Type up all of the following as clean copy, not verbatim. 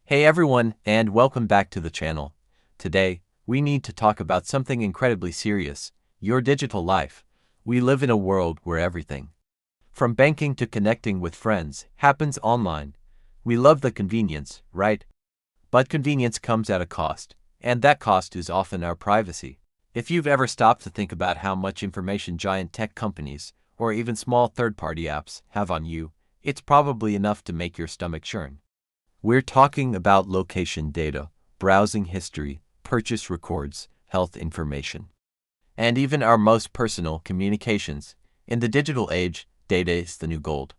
Hey everyone, and welcome back to the channel. Today, we need to talk about something incredibly serious, your digital life. We live in a world where everything, from banking to connecting with friends, happens online. We love the convenience, right? But convenience comes at a cost, and that cost is often our privacy. If you've ever stopped to think about how much information giant tech companies, or even small third-party apps, have on you, it's probably enough to make your stomach churn. We're talking about location data, browsing history, purchase records, health information, and even our most personal communications. In the digital age, data is the new gold.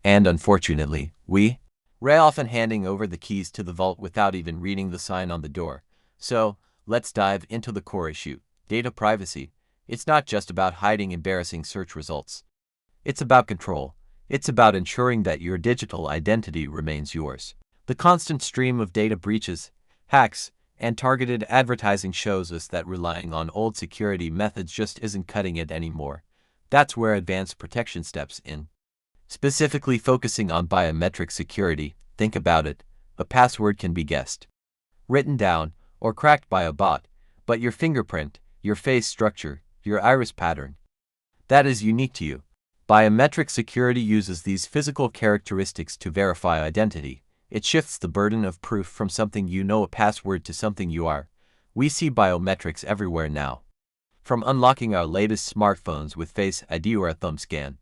And unfortunately, we're often handing over the keys to the vault without even reading the sign on the door. So, let's dive into the core issue, data privacy. It's not just about hiding embarrassing search results. It's about control. It's about ensuring that your digital identity remains yours. The constant stream of data breaches, hacks, and targeted advertising shows us that relying on old security methods just isn't cutting it anymore. That's where advanced protection steps in. Specifically focusing on biometric security, think about it. A password can be guessed, written down, or cracked by a bot, but your fingerprint, your face structure, your iris pattern, that is unique to you. Biometric security uses these physical characteristics to verify identity. It shifts the burden of proof from something you know, a password, to something you are. We see biometrics everywhere now. From unlocking our latest smartphones with Face ID or a thumb scan,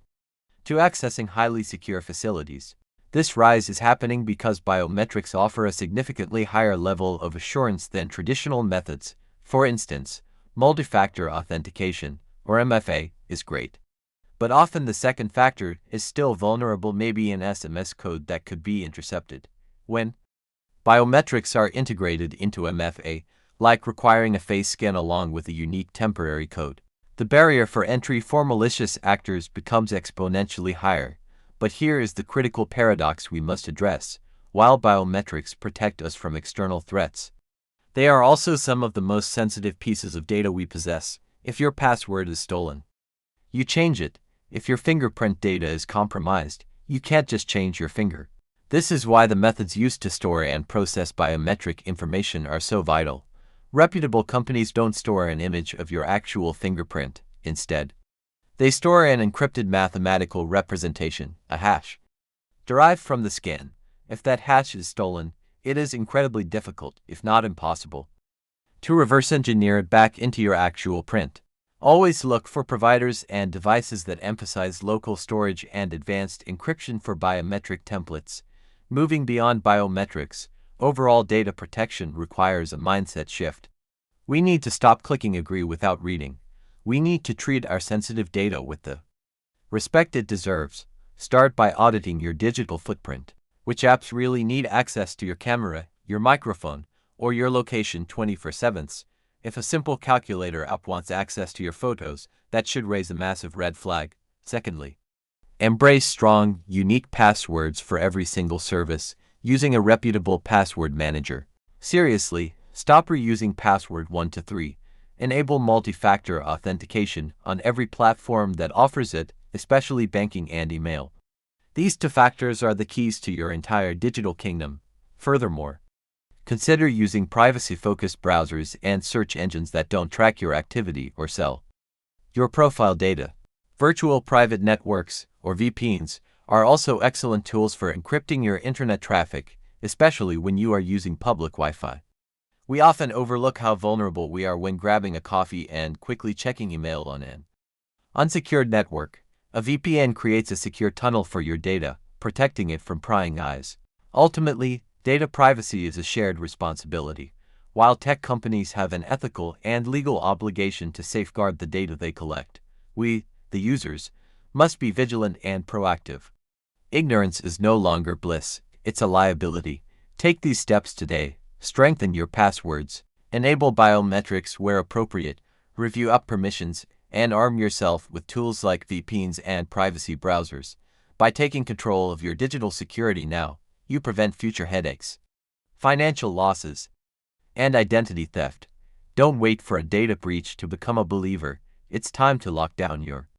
to accessing highly secure facilities. This rise is happening because biometrics offer a significantly higher level of assurance than traditional methods. For instance, multi-factor authentication, or MFA, is great. But often the second factor is still vulnerable, maybe an SMS code that could be intercepted. When biometrics are integrated into MFA, like requiring a face scan along with a unique temporary code, the barrier for entry for malicious actors becomes exponentially higher. But here is the critical paradox we must address. While biometrics protect us from external threats, they are also some of the most sensitive pieces of data we possess. If your password is stolen, you change it. If your fingerprint data is compromised, you can't just change your finger. This is why the methods used to store and process biometric information are so vital. Reputable companies don't store an image of your actual fingerprint. Instead, they store an encrypted mathematical representation, a hash, derived from the scan. If that hash is stolen, it is incredibly difficult, if not impossible, to reverse engineer it back into your actual print. Always look for providers and devices that emphasize local storage and advanced encryption for biometric templates. Moving beyond biometrics, overall data protection requires a mindset shift. We need to stop clicking agree without reading. We need to treat our sensitive data with the respect it deserves. Start by auditing your digital footprint. Which apps really need access to your camera, your microphone, or your location 24/7? If a simple calculator app wants access to your photos, that should raise a massive red flag. Secondly, embrace strong, unique passwords for every single service, using a reputable password manager. Seriously, stop reusing password 1 to 3. Enable multi-factor authentication on every platform that offers it, especially banking and email. These two factors are the keys to your entire digital kingdom. Furthermore, consider using privacy-focused browsers and search engines that don't track your activity or sell your profile data. Virtual private networks, or VPNs, are also excellent tools for encrypting your internet traffic, especially when you are using public Wi-Fi. We often overlook how vulnerable we are when grabbing a coffee and quickly checking email on an unsecured network. A VPN creates a secure tunnel for your data, protecting it from prying eyes. Ultimately, data privacy is a shared responsibility. While tech companies have an ethical and legal obligation to safeguard the data they collect, we, the users, must be vigilant and proactive. Ignorance is no longer bliss, it's a liability. Take these steps today. Strengthen your passwords, enable biometrics where appropriate, review app permissions, and arm yourself with tools like VPNs and privacy browsers. By taking control of your digital security now, you prevent future headaches, financial losses, and identity theft. Don't wait for a data breach to become a believer. It's time to lock down your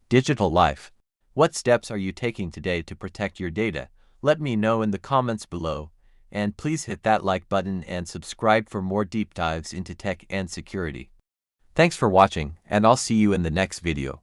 digital life. What steps are you taking today to protect your data? Let me know in the comments below. And please hit that like button and subscribe for more deep dives into tech and security. Thanks for watching, and I'll see you in the next video.